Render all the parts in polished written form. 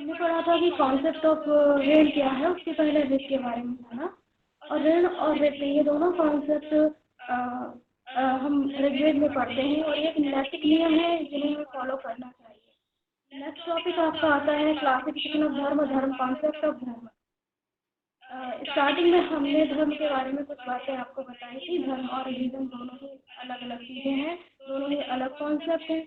हमने पढ़ा था कि कॉन्सेप्ट ऑफ ऋण क्या है, उसके पहले वित्त के बारे में जाना। और ऋण और वित्त ये दोनों कॉन्सेप्ट हम ऋग्वेद में पढ़ते हैं और ये एक नैतिक नियम है जिन्हें हमें फॉलो करना चाहिए। नेक्स्ट टॉपिक आपका आता है क्लासिफिकेशन ऑफ धर्म, धर्म कॉन्सेप्ट ऑफ धर्म। स्टार्टिंग में हमने धर्म के बारे में कुछ बातें आपको बताई थी। धर्म और रिलीजन दोनों ही अलग अलग चीज़ें हैं, दोनों ही अलग कॉन्सेप्ट हैं।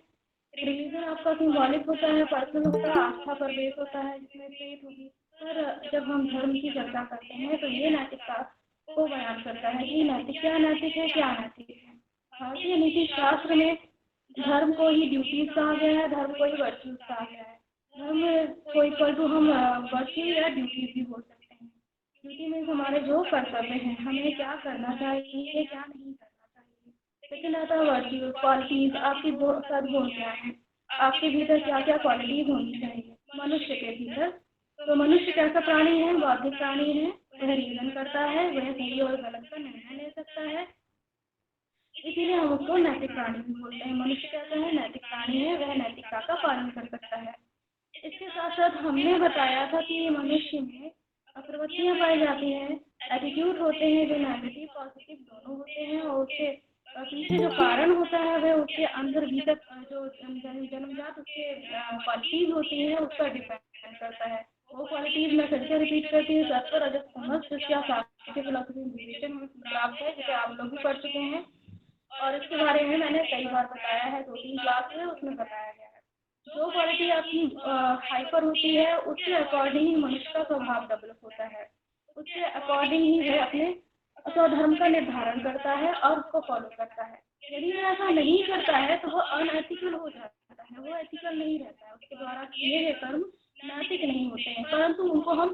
रिलीजन आपका सिंबॉलिक होता है, पर्सनल होता है, आस्था पर बेस होता है, जिसमें फेथ होगी। पर जब हम धर्म की चर्चा करते हैं तो ये नैतिकता को बयान करता है कि नैतिक क्या नैतिक है, क्या नैतिक है। भारतीय नीति शास्त्र में धर्म को ही ड्यूटीज कहा गया है, धर्म को ही वर्च्यूज कहा गया है। धर्म को इक्वल टू हम वर्च्यू या ड्यूटीज भी बोल सकते हैं। ड्यूटी में हमारे जो कर्तव्य हैं, हमें क्या करना चाहिए, क्या नहीं करना चाहिए। सेकेंड आता है वर्च्यू, क्वालिटीज, आपकी सद्गुण क्या है, आपके भीतर क्या क्या क्वालिटीज होनी चाहिए मनुष्य के भीतर। तो मनुष्य कैसा प्राणी है, बौद्धिक प्राणी है, वह रीजन करता है, वह सही और गलत का निर्णय ले सकता है, इसीलिए हम उसको नैतिक प्राणी भी बोलते हैं। मनुष्य कैसा है, नैतिक प्राणी है, वह नैतिकता का पालन कर सकता है। इसके साथ साथ हमने बताया था कि मनुष्य में प्रवृत्तियां पाई जाती हैं, एटीट्यूड होते हैं जो नेगेटिव पॉजिटिव दोनों होते हैं, और उसके पीछे जो कारण होता है वह उसके अंदर भीतर जो जन्मजात उसके क्वालिटीज होती हैं उस पर डिपेंड करता है। वो क्वालिटीज मैं फिर से रिपीट करती हूँ, सत्वर रजस तमस, जिसका साहित्य फिलोसफी विवेचन में प्राप्त है, जिसे आप लोग भी पढ़ चुके हैं और इसके बारे में मैंने कई बार बताया है, 2-3 क्लास में उसमें बताया गया है। जो क्वालिटी आपकी हाइपर होती है उसके अकॉर्डिंग ही मनुष्य का स्वभाव डेवलप होता है, उसके अकॉर्डिंग ही वह अपने स्वधर्म का निर्धारण करता है और उसको फॉलो करता है। यदि वह ऐसा नहीं करता है तो वो अनएथिकल हो जाता है, वो एथिकल नहीं रहता है, उसके द्वारा किए गए कर्म नैतिक नहीं होते हैं। परंतु उनको हम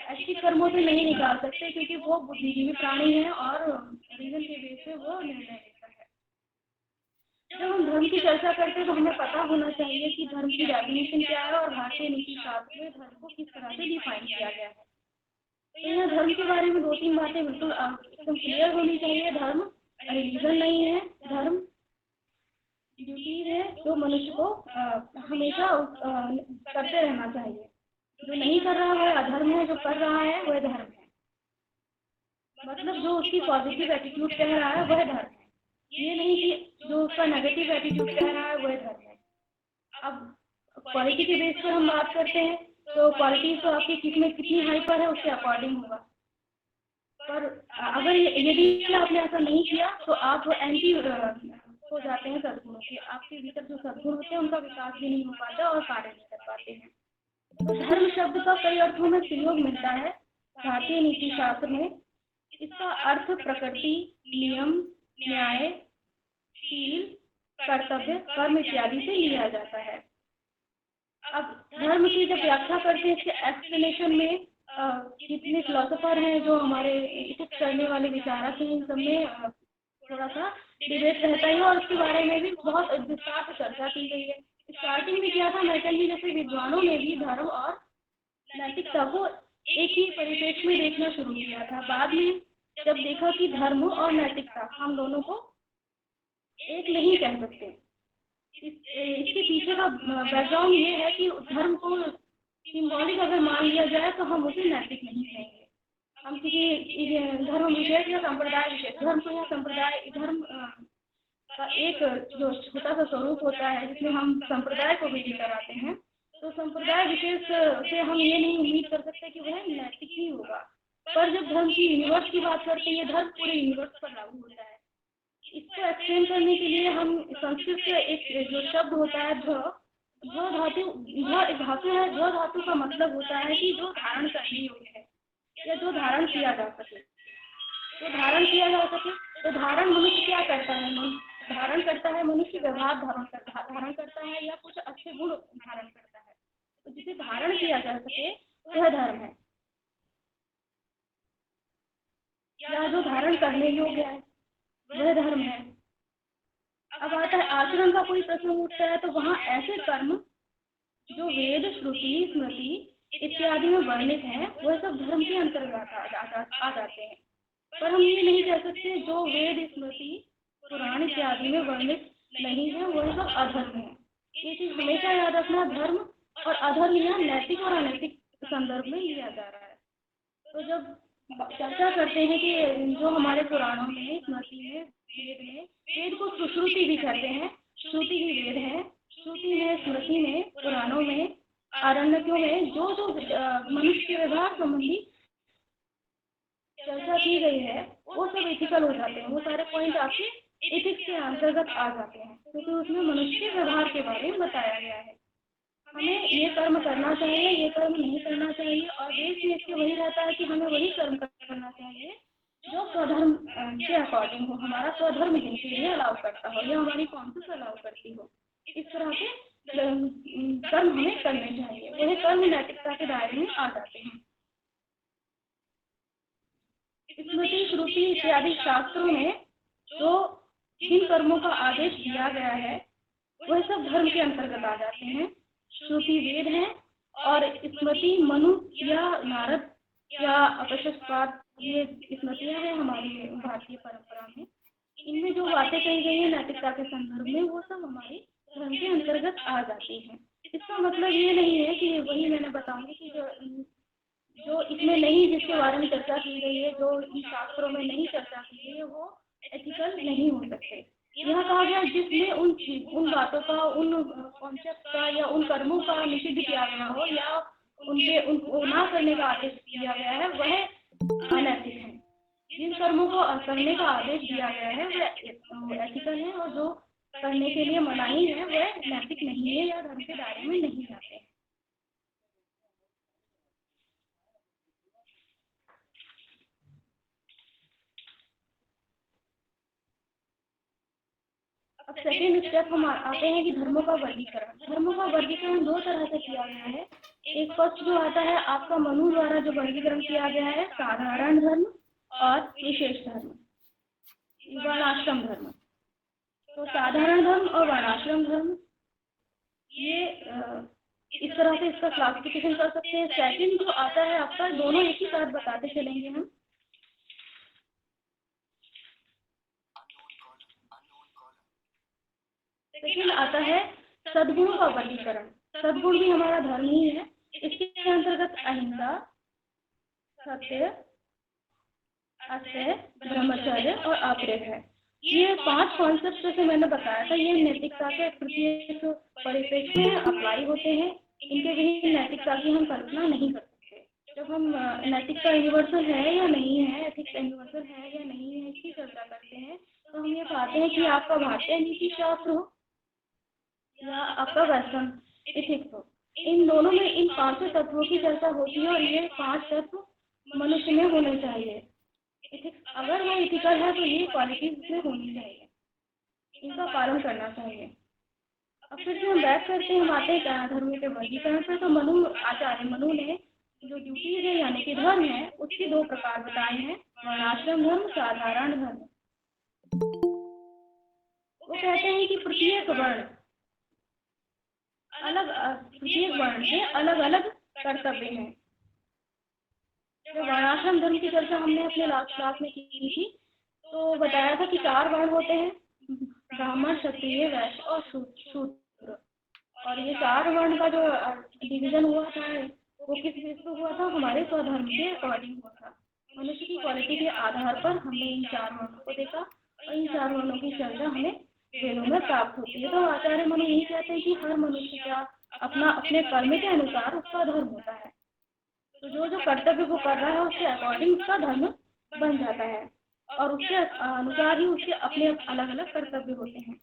ऐसी कर्मों से नहीं निकाल सकते क्योंकि वो बुद्धिजीवी प्राणी है और रीजन के बेस पे वो निर्णय लेता है। जब हम धर्म की चर्चा करते हैं तो हमें पता होना चाहिए कि धर्म की डेफिनेशन क्या है और भारतीय नीति शास्त्र में धर्म को किस तरह से डिफाइन किया गया है। तो यहाँ धर्म के बारे में 2-3 बातें बिल्कुल एकदम क्लियर होनी चाहिए। धर्म रिलीजन नहीं है, धर्म ड्यूटीज है जो मनुष्य को हमेशा करते रहना चाहिए। जो नहीं कर रहा है वह अधर्म है, जो कर रहा है वह धर्म है। मतलब जो उसकी पॉजिटिव एटीट्यूड कह रहा है वह धर्म है, ये नहीं कि जो उसका नेगेटिव एटीट्यूड कह रहा है वह धर्म है। अब क्वालिटी के बेस पर हम बात करते हैं तो क्वालिटी तो आपकी किसमें कितनी हाइपर है उसके अकॉर्डिंग होगा। पर अगर यदि आपने ऐसा नहीं किया तो आप एंटी हो जाते हैं सद्गुणों के, आपके भीतर जो सद्गुण होते हैं उनका विकास भी नहीं हो पाता और कार्य नहीं कर पाते हैं। तो धर्म शब्द का कई अर्थों में प्रयोग मिलता है भारतीय नीति शास्त्र में। इसका अर्थ प्रकृति, नियम, न्याय, शील, कर्तव्य, कर्म इत्यादि से लिया जाता है। अब धर्म की जब व्याख्या करते हैं इसके एक्सप्लेनेशन में जितने फिलोसोफर हैं जो हमारे इथिक्स करने वाले विचारक हैं, इन सब में थोड़ा सा डिबेट रहता है और उसके बारे में भी बहुत विस्तार से चर्चा की गई है। स्टार्टिंग में किया था मैकल जैसे विद्वानों ने भी धर्म और नैतिकता को एक ही परिप्रेक्ष्य में देखना शुरू किया था। बाद में जब देखा कि धर्म और नैतिकता हम दोनों को एक नहीं कह सकते, इसके पीछे का बैकग्राउंड ये है कि धर्म को सिंबॉलिक अगर मान लिया जाए तो हम उसे नैतिक नहीं कहेंगे। हम किसी धर्म विशेष या संप्रदाय विशेष, धर्म को या संप्रदाय, धर्म का एक जो छोटा सा स्वरूप होता है जिसमें हम संप्रदाय को भी लेकर आते हैं, तो संप्रदाय विशेष से हम ये नहीं उम्मीद कर सकते कि वह नैतिक ही होगा। पर जब धर्म की यूनिवर्स की बात करते हैं, धर्म पूरे यूनिवर्स पर लागू होता है। इसको एक्सप्लेन करने के लिए हम संस्कृत से एक जो शब्द होता है ध धातु, एक धातु है। ध धातु का मतलब होता है कि जो धारण करने योग्य है या जो धारण किया जा सके, जो धारण किया जा सके। तो धारण मनुष्य क्या करता है, धारण करता है मनुष्य व्यवहार धारण करता है या कुछ अच्छे गुण धारण करता है। तो जिसे धारण किया जा सके वह धर्म है, या जो धारण करने योग्य है वह धर्म है। अब आता है आचरण का कोई प्रश्न उठता है तो वहाँ ऐसे कर्म जो वेद, श्रुति, स्मृति इत्यादि में वर्णित हैं वह सब धर्म के अंतर्गत आ जाते हैं। पर हम ये नहीं कह सकते जो वेद, स्मृति, पुराण इत्यादि में वर्णित नहीं है वह सब अधर्म है। ये चीज हमेशा याद रखना, धर्म और अधर्म यहाँ नैतिक और अनैतिक संदर्भ में लिया जा रहा है। तो जब चर्चा करते हैं कि जो हमारे पुराणों में, स्मृति में, वेद में, वेद को सुश्रुति भी कहते हैं, श्रुति ही वेद है, श्रुति में, स्मृति में, पुराणों में, आरण्यकों में जो जो मनुष्य के व्यवहार संबंधी चर्चा की गई है वो सब एथिकल हो जाते हैं। वो सारे पॉइंट आपके एथिक्स के अंतर्गत आ जाते हैं, क्योंकि उसमें मनुष्य के व्यवहार के बारे में बताया गया है। हमें ये कर्म करना चाहिए, ये कर्म नहीं करना चाहिए, और देश में इसके वही रहता है कि हमें वही कर्म करना चाहिए जो स्वधर्म के अकॉर्डिंग हो, हमारा स्वधर्म जिनके लिए अलाउ करता हो या हमारी कॉन्शियस अलाउ करती हो। इस तरह के कर्म हमें करने चाहिए, वही कर्म नैतिकता के दायरे में आ जाते हैं। स्मृति, श्रुति इत्यादि शास्त्रों में जो जिन कर्मों का आदेश दिया गया है वह सब धर्म के अंतर्गत आ जाते हैं। श्रुति वेद है और स्मृति मनु या नारद या अपशस्पाद, ये स्मृतियां हैं हमारी भारतीय परंपरा में। इनमें जो बातें कही गई है नैतिकता के संदर्भ में वो सब हमारी धर्म के अंतर्गत आ जाती हैं। इसका मतलब ये नहीं है कि वही मैंने बताऊंगी कि जो इसमें नहीं, जिसके बारे में चर्चा की गई है, जो इन शास्त्रों में नहीं चर्चा की गई है, वो एथिकल नहीं हो सकते। यह कहा गया जिसमें उन बातों का, उन कॉन्सेप्ट का या उन कर्मों का निषिद्ध किया गया हो या उनको ना करने का आदेश दिया गया है वह अनैतिक है। जिन कर्मों को करने का आदेश दिया गया है वह एथिकल है, और जो करने के लिए मनाही है वह नैतिक नहीं है या धर्म के दायरे में नहीं आते हैं। अब सेकेंड स्टेप हम आते हैं कि धर्मों का वर्गीकरण। धर्मों का वर्गीकरण दो तरह से किया गया है। एक फर्स्ट जो आता है आपका मनु द्वारा जो वर्गीकरण किया गया है, साधारण धर्म और विशेष धर्म, वर्णाश्रम धर्म। तो साधारण धर्म और वर्णाश्रम धर्म, ये इस तरह से इसका क्लासिफिकेशन कर सकते हैं। सेकेंड जो आता है आपका, दोनों एक ही साथ बताते चलेंगे हम। सेकेंड आता है सद्गुणों का वर्गीकरण। सद्गुण भी हमारा धर्म ही है। इसके अंतर्गत अहिंसा, सत्य, अस्तेय, ब्रह्मचर्य और अप्रेम है। ये 5 कॉन्सेप्ट जैसे मैंने बताया था, ये नैतिकता के प्रत्येक परिप्रेक्ष्य में अप्लाई होते हैं। इनके भी नैतिकता की हम कल्पना नहीं कर सकते। जब हम नैतिकता यूनिवर्सल है या नहीं है, एथिक्स यूनिवर्सल है या नहीं है, इसकी चर्चा करते हैं, तो हम ये पाते हैं कि आपका भारतीय नीति शास्त्र हो या आपका वेस्टर्न एथिक्स हो, इन दोनों में इन 5 तत्वों की चर्चा होती है, और ये 5 तत्व मनुष्य में होने चाहिए। एथिक्स अगर वो एथिकल है तो ये क्वालिटीज में होनी चाहिए, इनका पालन करना चाहिए। अब फिर से हम बैक करते हैं, हम आते हैं धर्म के वर्गीकरण पर। तो आचार्य मनु ने जो ड्यूटीज है यानी कि धर्म है उसके 2 प्रकार बताए हैं, वर्णाश्रम धर्म, साधारण धर्म। वो कहते हैं कि प्रत्येक वर्ण के अलग अलग कर्तव्य हैं। जब वर्णाश्रम धर्म की चर्चा हमने अपने लास्ट क्लास में की थी तो बताया था कि 4 वर्ण होते हैं, ब्राह्मण, क्षत्रिय, वैश्य और शूद्र। और ये 4 वर्ण का जो डिवीजन हुआ था वो किस बेस पे हुआ था, हमारे स्वधर्म के अकॉर्डिंग हुआ था। मनुष्य की क्वालिटी के आधार पर हमने इन 4 वर्णों को देखा और इन 4 वर्णों की चर्चा हमें वेदों में प्राप्त होती है। तो आचार्य मनु यही कहते हैं कि हर मनुष्य का अपना अपने कर्म के अनुसार उसका धर्म होता है। तो जो कर्तव्य वो कर रहा है उसके अकॉर्डिंग उसका धर्म बन जाता है, और उसके अनुसार ही उसके अपने अलग अलग कर्तव्य होते हैं।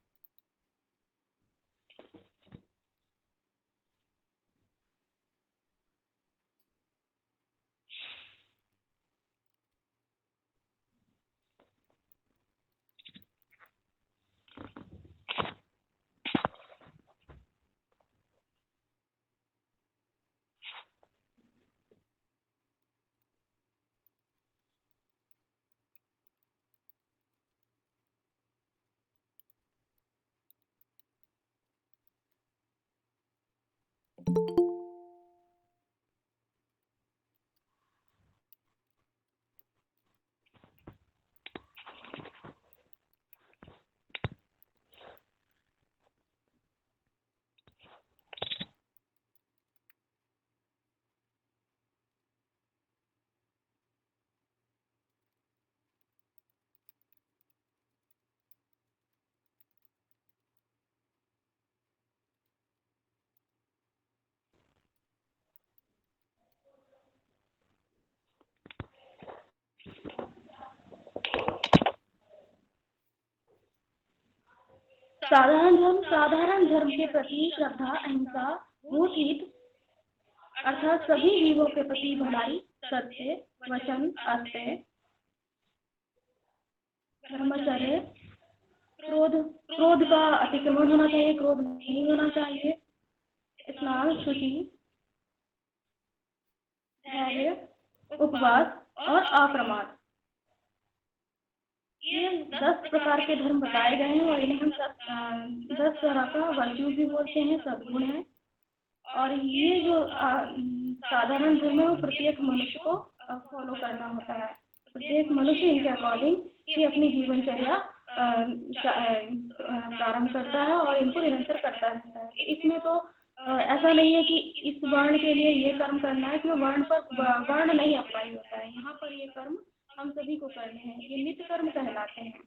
साधारण धर्म के प्रति श्रद्धा, अहिंसा, भूतहित अर्थात सभी जीवों के प्रति भलाई, सत्य, वचन, अस्त्य, ब्रह्मचर्य, क्रोध का अतिक्रमण होना चाहिए, क्रोध नहीं होना चाहिए, स्नान, शुचि, धैर्य, उपवास और अप्रमाद। ये 10 प्रकार के धर्म बताए गए हैं और इन्हें हम 10 तरह का वर्च्यू भी बोलते हैं, सद्गुण है। और ये जो साधारण धर्म है वो प्रत्येक मनुष्य को फॉलो करना होता है। प्रत्येक मनुष्य इनके अकॉर्डिंग ये अपनी जीवनचर्या प्रारंभ करता है और इनको निरंतर करता रहता है। इसमें तो ऐसा नहीं है कि इस वर्ण के लिए ये कर्म करना है, इसमें वर्ण पर वर्ण नहीं अप्लाई होता है। यहाँ पर ये कर्म हम सभी को करने हैं, ये नित्य कर्म कहलाते हैं।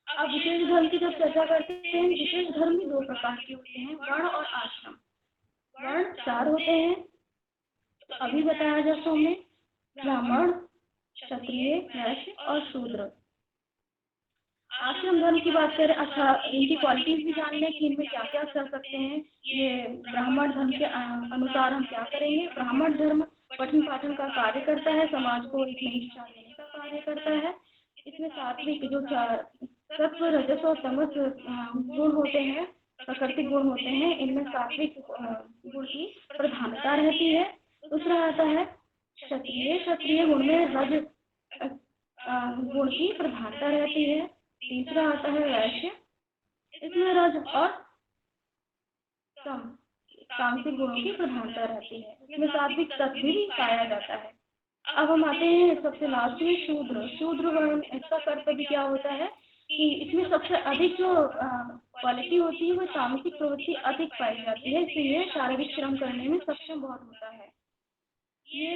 अब विशेष धर्म की जब चर्चा करते हैं, विशेष धर्म भी 2 प्रकार के होते हैं, वर्ण और आश्रम। वर्ण 4 होते हैं, तो अभी बताया जैसों में ब्राह्मण, क्षत्रिय, वैश्य और शूद्र। आश्रम धर्म की बात करें, अच्छा इनकी क्वालिटीज भी जान लें कि इनमें क्या क्या कर सकते हैं। ये ब्राह्मण धर्म के अनुसार हम क्या करेंगे। ब्राह्मण धर्म पठन पाठन का कार्य करता है, समाज को एक नई दिशा देने का कार्य करता है। इसमें सात्विक जो सत्व, रजस और तमस गुण होते हैं, प्राकृतिक गुण होते हैं, इनमें सात्विक गुण की प्रधानता रहती है। दूसरा आता है क्षत्रिय। क्षत्रिय गुण में रज गुण की प्रधानता रहती है। तीसरा आता है वैश्य, इसमें रज और तामसिक गुणों की प्रधानता रहती है। इसमें सात्विक तत्व भी पाया जाता है। अब हम आते हैं सबसे लास्ट में शूद्र। शूद्र वर्ण, इसका कर्तव्य क्या होता है कि इसमें सबसे अधिक जो क्वालिटी होती है वो तामसिक प्रवृत्ति अधिक पाई जाती है, इसलिए शारीरिक श्रम करने में सक्षम बहुत होता है। ये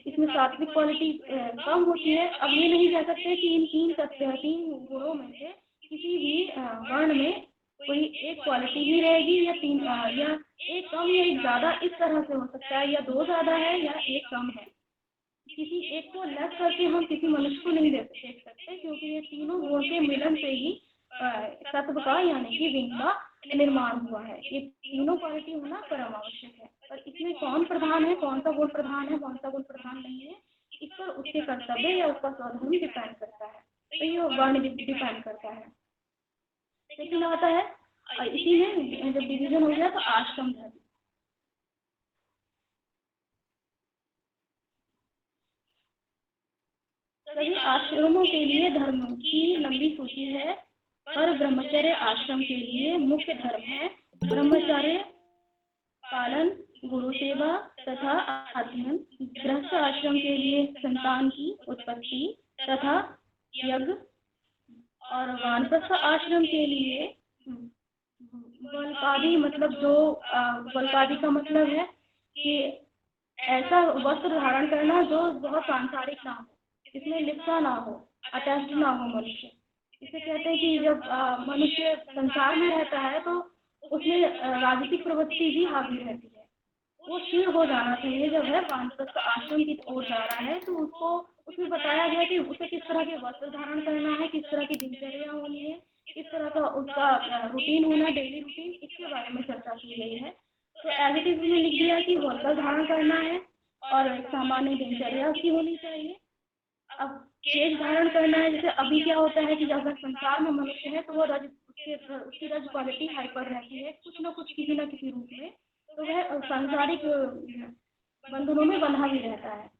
इसमें सात्विक क्वालिटी कम होती है। अब ये नहीं कह सकते कि इन 3 गुणों में से किसी भी वर्ण में कोई एक क्वालिटी ही रहेगी या 3 या एक कम या एक ज्यादा, इस तरह से हो सकता है, या 2 ज्यादा है या एक कम है। किसी एक को लेस करके हम किसी मनुष्य को नहीं देख सकते, क्योंकि ये तीनों गुण के मिलन से ही तत्व का यानी कि विंग का निर्माण हुआ है। ये तीनों क्वालिटी होना परम आवश्यक है। पर इसमें कौन प्रधान है, कौन सा गुण प्रधान है, कौन सा गुण प्रधान नहीं है, इस पर उसके कर्तव्य या उसका स्वधर्म डिपेंड करता है। तो ये वर्ण डिपेंड करता है। लेकिन आता है इसी में जब डिवीजन हो गया तो आश्रम धर्म। सभी आश्रमों के लिए धर्म की लंबी सूची है, पर ब्रह्मचर्य आश्रम के लिए मुख्य धर्म है। ब्रह्मचर्य पालन, गुरु सेवा तथा अध्ययन। गृहस्थ आश्रम के लिए संतान की उत्पत्ति तथा यज्ञ। और वानप्रस्थ आश्रम के लिए वल्पादी, मतलब जो वल्पादी का मतलब है कि ऐसा वस्त्र धारण करना जो बहुत सांसारिक ना हो, इसमें लिप्सा ना हो, अटैच्ड ना हो मनुष्य। इसे कहते हैं कि जब मनुष्य संसार में रहता है तो उसमें राजनीतिक प्रवृत्ति भी हावी रहती है। वो क्षीण हो जाना चाहिए। जब है वानप्रस्थ आश्रम की ओर जा रहा है तो उसको उसमें बताया गया कि उसे किस तरह के वस्त्र धारण करना है, किस तरह की दिनचर्या होनी है, किस तरह का उसका रूटीन होना, डेली रूटीन, इसके बारे में चर्चा की गई है। तो एज इट इज में लिख दिया कि वस्त्र धारण करना है और एक सामान्य दिनचर्या उसकी होनी चाहिए। अब केश धारण करना है। जैसे अभी क्या होता है कि जब संसार में मनुष्य है तो वो उसकी रज क्वालिटी हाइपर रहती है, कुछ न कुछ किसी न किसी रूप में, तो वह सांसारिक बंधनों में बंधा भी रहता है।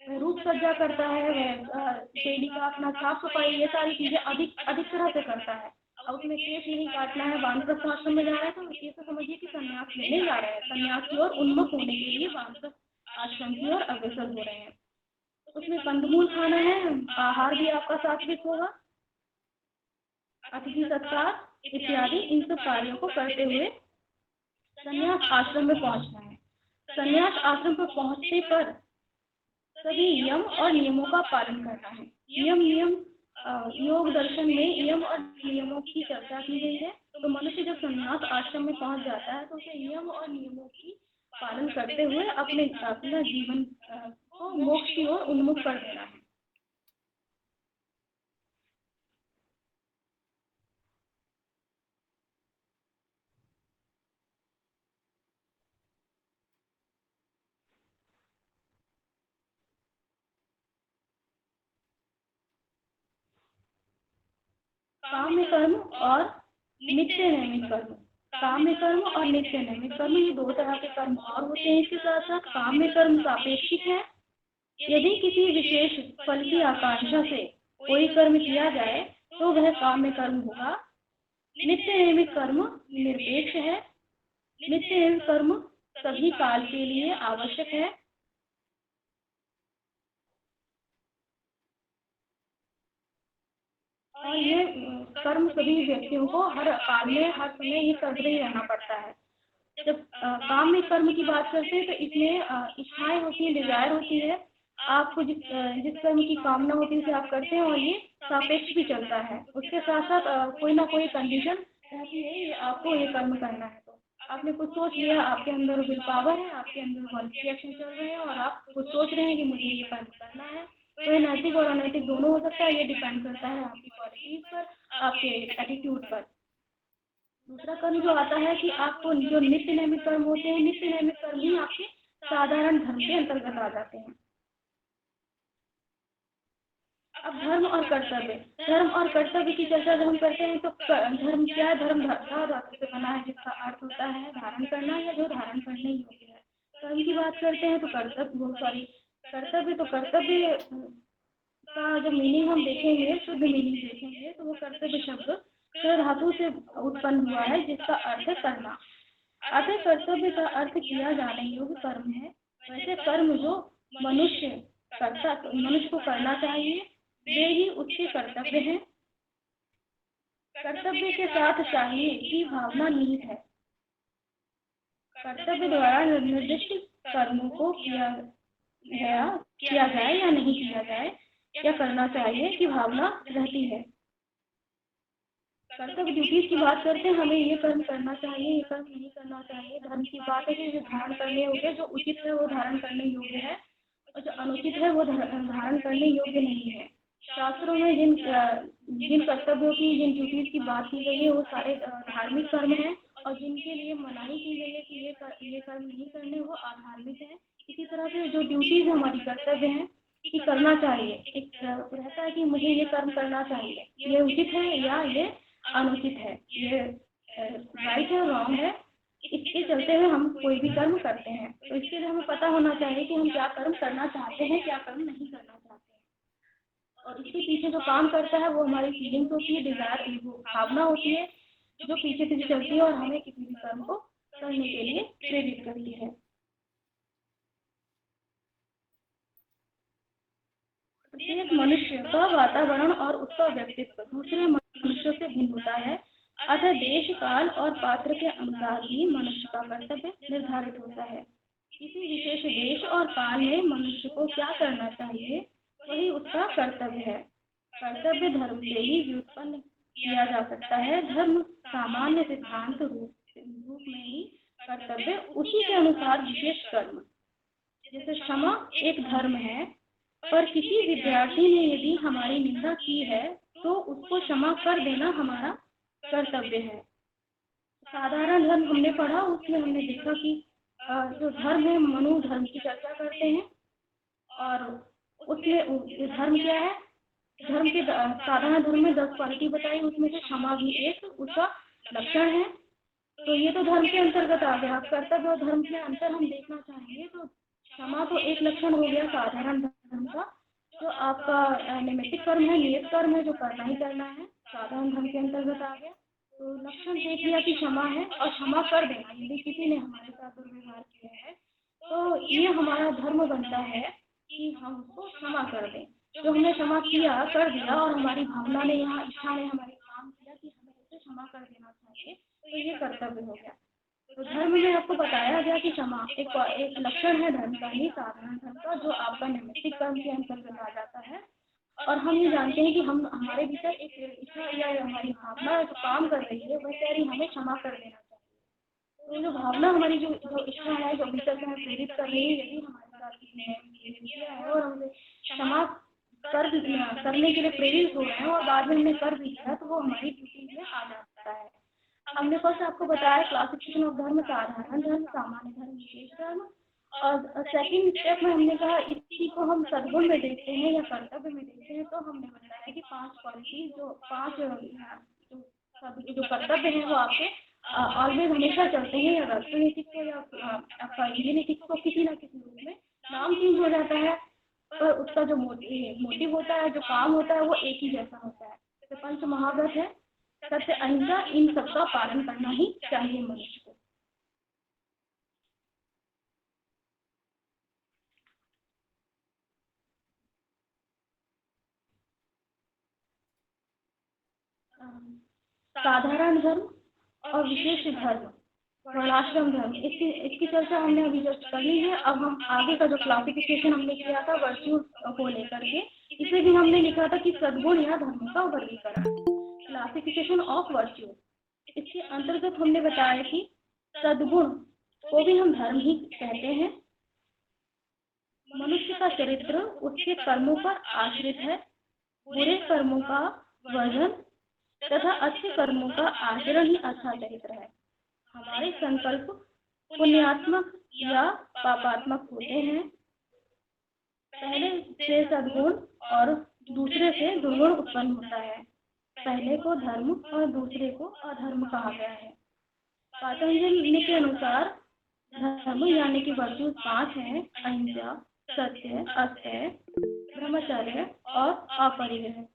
रूप सज्जा करता है, वह डेली का अपना साफ सफाई, ये सारी चीजें अधिक तरह से करता है। अब उसमें केश नहीं काटना है, वानप्रस्थ आश्रम में जा रहा है तो ये तो समझिए कि संन्यास लेने जा रहे हैं, संन्यास की ओर उन्मुख होने के लिए वानप्रस्थ आश्रम की ओर अग्रसर हो रहे हैं। उसमें कंदमूल खाना है, आहार भी आपका सात्विक होगा, अतिथि सत्कार इत्यादि इन सब कार्यों को करते हुए संन्यास आश्रम में पहुंचना है। संन्यास आश्रम पर पहुंचने पर सभी यम और नियमों का पालन करना है। योग दर्शन में यम और नियमों की चर्चा की गई है। तो मनुष्य जब संन्यास आश्रम में पहुंच जाता है तो उसे यम और नियमों की पालन करते हुए अपना जीवन को मोक्ष की ओर उन्मुख कर देना है। काम्य कर्म और नित्य नैमित कर्म। काम्य कर्म और नित्य नैमित कर्म, ये दो तरह के कर्म और होते हैं। इसके साथ साथ काम्य कर्म सापेक्षिक है। यदि किसी विशेष फल की आकांक्षा से कोई कर्म किया जाए तो वह काम्य कर्म होगा। नित्य नैमित कर्म निरपेक्ष है। नित्य नैमित कर्म सभी काल के लिए आवश्यक है। और ये कर्म सभी व्यक्तियों को हर काल में हर समय ये करते ही रहना पड़ता है। जब काम में कर्म की बात करते हैं तो इसमें इच्छाएं होती है, डिजायर होती है। आपको जिस कर्म की कामना होती है उसे आप करते हैं और ये सापेक्ष भी चलता है। उसके साथ साथ कोई ना कोई कंडीशन रहती है, ये आपको ये कर्म करना है। तो आपने कुछ सोच लिया, आपके अंदर विल पावर है, आपके अंदर वॉलंटरी एक्शन चल रहे हैं और आप कुछ सोच रहे हैं कि मुझे ये कर्म करना है। तो ये नैतिक और अनैतिक दोनों हो सकता है। ये डिपेंड करता है आपकी क्वालिटीज पर, आपके एटीट्यूड पर। दूसरा कर्म जो आता है कि आपको जो नित्य नैमित कर्म होते हैं, नित्य नैमित कर्म ही आपके साधारण धर्म के अंतर्गत आ जाते हैं। अब धर्म और कर्तव्य, धर्म और कर्तव्य की चर्चा जब हम करते हैं तो धर्म क्या है? धर्म धातु से बना है जिसका अर्थ होता है धारण करना या जो धारण करने योग्य है। कर्म की बात करते हैं तो कर्तव्य तो कर्तव्य का जो मीनिंग हम देखेंगे, शुद्ध मीनिंग देखेंगे तो वो कर्तव्य शब्द क्र धातु से उत्पन्न हुआ है जिसका अर्थ है करना। अतः कर्तव्य का अर्थ किया जाने योग्य कर्म है। वैसे कर्म जो मनुष्य को करना चाहिए वे ही उसके कर्तव्य हैं। कर्तव्य के साथ चाहिए की भावना निहित है। कर्तव्य द्वारा निर्दिष्ट कर्मों को किया जाए या नहीं किया जाए या करना चाहिए की भावना रहती है। कर्तव्य ड्यूटीज की बात करते हैं, हमें ये कर्म करना चाहिए, ये कर्म नहीं करना चाहिए। धर्म की बात है कि जो धारण करने योग्य, जो उचित है वो धारण करने योग्य है और जो अनुचित है वो धारण करने योग्य नहीं है। शास्त्रों में जिन कर्तव्यों की, जिन ड्यूटीज की बात की गई है वो सारे धार्मिक कर्म हैं और जिनके लिए मनाही की गई है कि ये कर्म नहीं करने वो अधार्मिक है। इसी तरह से जो ड्यूटीज हमारी कर्तव्य हैं कि करना चाहिए, एक रहता है कि मुझे ये कर्म करना चाहिए, ये उचित है या ये अनुचित है, ये राइट है रॉन्ग है। इसके चलते हुए हम कोई भी कर्म करते हैं तो इसके लिए हमें पता होना चाहिए कि हम क्या कर्म करना चाहते हैं, क्या कर्म नहीं करना चाहते हैं। और इसके पीछे जो काम करता है वो हमारी फीलिंग्स होती है, डिजायर, वो भावना होती है जो पीछे पीछे चलती है और हमें किसी भी कर्म को करने के लिए प्रेरित करती है। प्रत्येक मनुष्य का वातावरण और उसका व्यक्तित्व दूसरे मनुष्यों से भिन्न होता है। अतः देश, काल और पात्र के अनुसार ही मनुष्य का कर्तव्य निर्धारित होता है। किसी विशेष देश और काल में मनुष्य को क्या करना चाहिए वही उसका कर्तव्य है। कर्तव्य धर्म से ही व्युत्पन्न किया जा सकता है। धर्म सामान्य सिद्धांत रूप में ही कर्तव्य, उसी के अनुसार विशेष कर्म। जैसे क्षमा एक धर्म है, पर किसी विद्यार्थी ने यदि हमारी निंदा की है तो उसको क्षमा कर देना हमारा कर्तव्य है। साधारण धर्म हमने पढ़ा, उसमें हमने देखा कि जो धर्म है मनु धर्म की चर्चा करते हैं और उसमें धर्म क्या है, धर्म के साधारण धर्म में 10 क्वालिटी बताई, उसमें से क्षमा भी एक उसका लक्षण है। तो ये तो धर्म के अंतर्गत आ गया। कर्तव्य और धर्म के अंतर हम देखना चाहेंगे तो क्षमा तो एक लक्षण हो गया साधारण धर्म का, जो आपका नैमित्तिक कर्म है, नियत कर्म है, जो करना ही करना है, साधारण धर्म के अंतर्गत आ गया। तो लक्षण देख लिया कि क्षमा है और क्षमा कर देना, यदि किसी ने हमारे साथ दुर्व्यवहार किया है तो ये हमारा धर्म बनता है कि हम उसको क्षमा कर दें। जो हमने क्षमा किया, कर दिया और हमारी भावना ने, यहाँ इच्छा ने हमारे काम किया कि हमें उसे क्षमा कर देना चाहिए, तो ये कर्तव्य हो गया। तो धर्म में आपको बताया गया कि क्षमा एक लक्षण है धर्म का ही, साधारण धर्म का, जो आपका नैमित्तिक कर्म के अंतर्गत आ जाता है। और हम ये जानते हैं कि हम हमारे भीतर एक इच्छा या हमारी भावना जो काम कर रही है वह कह रही हमें क्षमा कर देना चाहिए। तो जो भावना हमारी जो इच्छा है, जो भीतर से हमें प्रेरित कर रही है, यदि हमारे साथ किसी ने किया है और हमें क्षमा करने के लिए प्रेरित हो रहे हैं और बाद में हमने कर भी दिया तो वो हमारी ड्यूटी में आ जाता है। हमने फर्स्ट आपको बताया क्लासिफिकेशन ऑफ धर्म, साधारण धर्म, सामान्य धर्म, विशेष धर्म। और सेकंड स्टेप में हमने कहा इसी को हम सद्गुण में देखते हैं या कर्तव्य में देखते हैं, तो हमने बताया है कि 5 क्वालिटी जो 5 जो जो कर्तव्य हैं वो आपके ऑलवेज हमेशा चलते हैं, या राष्ट्रनीतिक को या आपका इंडियन एथिक्स को किसी ना किसी रूप में नाम चेंज हो जाता है, पर उसका जो मोटिव होता है, जो काम होता है, वो एक ही जैसा होता है। तो पंच महाव्रत है, सत्य, अहिंसा, इन सबका पालन करना ही चाहिए मनुष्य को। साधारण धर्म और विशेष धर्म, वर्णाश्रम धर्म, इसकी इसकी चर्चा हमने अभी जस्ट कर ली है। अब हम आगे का जो क्लासिफिकेशन हमने किया था वर्च्यूज को लेकर के, इसे भी हमने लिखा था कि सद्गुण या धर्म का वर्गीकरण, क्लासिफिकेशन ऑफ वर्च्यूज। इसके अंतर्गत हमने बताया कि सद्गुण को भी हम धर्म ही कहते हैं। मनुष्य का चरित्र उसके कर्मों पर आश्रित है। बुरे कर्मों का वर्जन तथा अच्छे कर्मों का आचरण ही अच्छा चरित्र है। हमारे संकल्प पुण्यात्मक या पापात्मक होते हैं। पहले से सद्गुण और दूसरे से दुर्गुण उत्पन्न होता है। पहले को धर्म और दूसरे को अधर्म कहा गया है। पतंजलि के अनुसार धर्म यानी कि वर्च्यूज 5 हैं: अहिंसा, सत्य, अस्तेय, ब्रह्मचर्य और अपरिग्रह।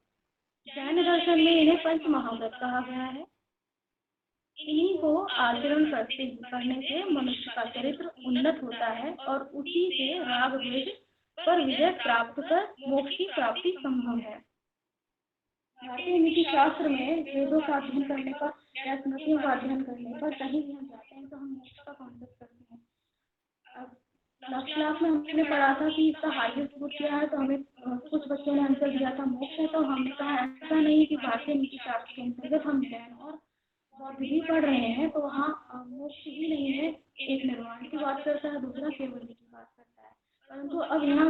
जैन दर्शन में इन्हें पंच महाव्रत कहा गया है। इन्हीं को आचरण करने से मनुष्य का चरित्र उन्नत होता है और उसी से राग द्वेष पर विजय प्राप्त कर मोक्ष की प्राप्ति संभव है। भारतीय नीति शास्त्र में वेदों का अध्ययन करने पर या स्मृतियों का अध्ययन करने पर कहीं भी हम जाते हैं तो हम मोक्ष का कॉन्सेप्ट करते हैं। अब लास्ट क्लास में हमने पढ़ा था कि इसका हाईएस्ट गुड क्या है, तो हमें कुछ बच्चों ने आंसर दिया था मोक्ष है। तो हमने कहा ऐसा नहीं कि भारतीय नीति शास्त्र के अंतर्गत हम जैन और बौद्ध भी पढ़ रहे हैं तो वहाँ मोक्ष ही नहीं है। एक निर्वाण की बात करता है, दूसरा केवल की बात करता है। परंतु अब यहाँ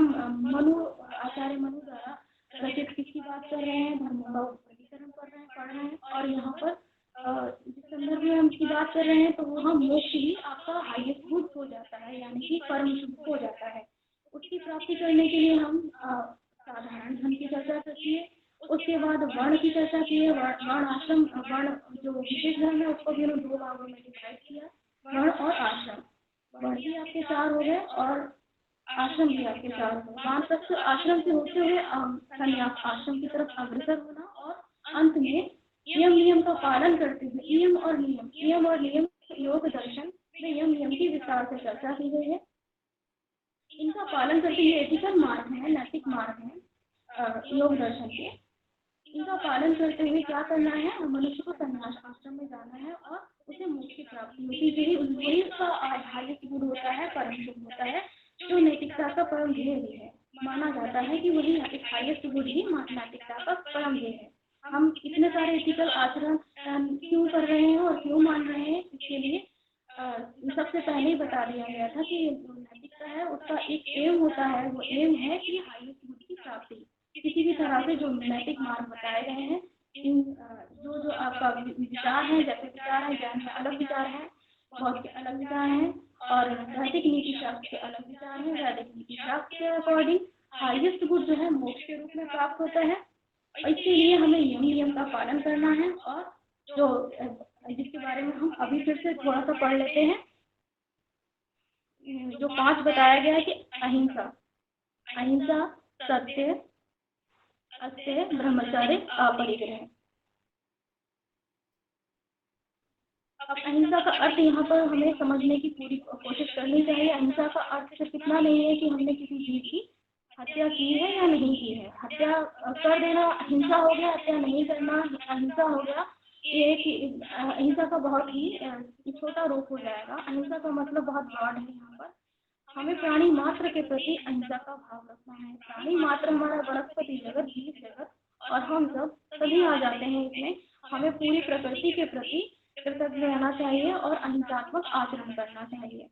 आचार्य मनु द्वारा रचित किसकी बात कर रहे हैं? धर्मों का वर्गीकरण पढ़ रहे हैं। और यहाँ पर जिस संदर्भ में हम इसकी बात कर रहे हैं तो वहाँ मोक्ष ही आपका हाईएस्ट गुड हो जाता है, यानी कि परम शुभ हो जाता है। उसकी प्राप्ति करने के लिए हम साधारण धर्म की चर्चा करती है। उसके बाद वर्ण की चर्चा की है। वर्ण आश्रम, वर्ण जो विशेष धर्म है उसको भी उन्होंने 2 भागों में डिवाइड किया, वर्ण और आश्रम। वर्ण भी आपके 4 हो गए और आश्रम भी आपके 4 हो गए। वानप्रस्थ आश्रम से होते हुए संन्यास आश्रम की तरफ अग्रसर होना और अंत में नियम का पालन करते हुए नियम और नियम योग दर्शन में नियम की विस्तार से चर्चा की गई है। इनका पालन करते हुए एथिकल मार्ग है, नैतिक मार्ग है योग दर्शन के। इनका पालन करते हुए क्या करना है? मनुष्य को संन्यास आश्रम में जाना है और उसे मोक्ष की प्राप्ति होती है। वही उसका हाईएस्ट गुड होता है, परम शुभ होता है, जो नैतिकता का परम ध्येय भी है। माना जाता है कि वही एक हाईएस्ट गुड ही नैतिकता का परम ध्येय है। हम इतने सारे एथिकल आचरण क्यों कर रहे हैं और क्यों मान रहे हैं, इसके लिए सबसे पहले ही बता दिया गया था कि जो नैतिकता है उसका एक एम होता है। वो एम है कि हाईएस्ट गुड की प्राप्ति। किसी भी तरह से जो नैतिक मार्ग बताए गए हैं, इन जो आपका विचार है, जैसे विचार है, ज्ञान में अलग विचार है, बौद्ध के अलग विचार हैं और वैदिक नीति शास्त्र के अलग विचार हैं। वैदिक नीति शास्त्र के अकॉर्डिंग हाईएस्ट गुड जो है मोक्ष के रूप में प्राप्त होता है। इसके लिए हमें नियम का पालन करना है और जो जिसके बारे में हम अभी फिर से थोड़ा सा पढ़ लेते हैं। जो 5 बताया गया है कि अहिंसा, सत्य, अस्तेय, ब्रह्मचर्य, अपरिग्रह। अब अहिंसा का अर्थ यहाँ पर हमें समझने की पूरी कोशिश करनी चाहिए। अहिंसा का अर्थ सिर्फ इतना नहीं है कि हमने किसी जीव की हत्या की है या नहीं की है। हत्या कर देना अहिंसा हो गया, हत्या नहीं करना अहिंसा हो गया। ये कि अहिंसा का बहुत ही छोटा रूप हो जाएगा। अहिंसा का मतलब बहुत ब्रॉड है। यहाँ पर हमें प्राणी मात्र के प्रति अहिंसा का भाव रखना है। प्राणी मात्र हमारा वनस्पति जगत, जीव जगत और हम सब सभी आ जाते हैं इसमें। हमें पूरी प्रकृति के प्रति कृतज्ञ रहना चाहिए और अहिंसात्मक आचरण करना चाहिए।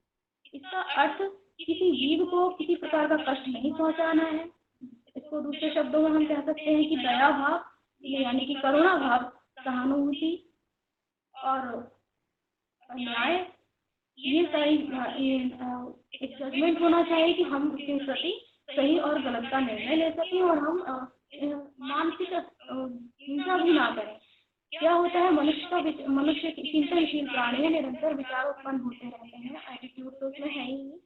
इसका अर्थ किसी जीव को किसी प्रकार का कष्ट नहीं पहुंचाना है। इसको दूसरे शब्दों में हम कह सकते हैं कि दया भाव यानी कि करुणा भाव, सहानुभूति और न्याय, ये सारी एक जजमेंट होना चाहिए कि हम उसके प्रति सही और गलत का निर्णय ले सकें और हम मानसिक हिंसा भी ना करें। क्या होता है, मनुष्य चिंतनशील प्राणी है, निरंतर विचार उत्पन्न होते रहते हैं। एटीट्यूड तो उसमें है ही नहीं,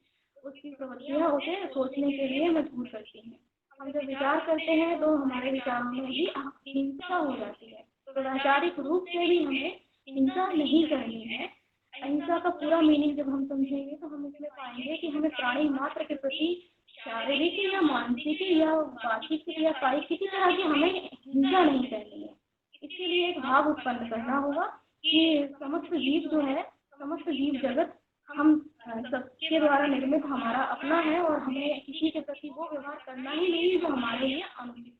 उसकी प्रवृत्तियाँ उसे सोचने के लिए मजबूर करती हैं। हम जब विचार करते हैं तो हमारे विचारों में ही हिंसा हो जाती है। तो वैचारिक रूप से भी हमें हिंसा नहीं करनी है। अहिंसा का पूरा मीनिंग जब हम समझेंगे तो हम इसमें पाएंगे कि हमें प्राणी मात्र के प्रति शारीरिक या मानसिक या वाचिक या कायिक किसी तरह की हमें हिंसा नहीं करनी है। इसके लिए एक भाव उत्पन्न करना होगा कि समस्त जीव जो है, समस्त जीव जगत हम सबके द्वारा निर्मित हमारा अपना है और हमें किसी के प्रति वो व्यवहार करना ही नहीं है जो हमारे लिए अनुचित।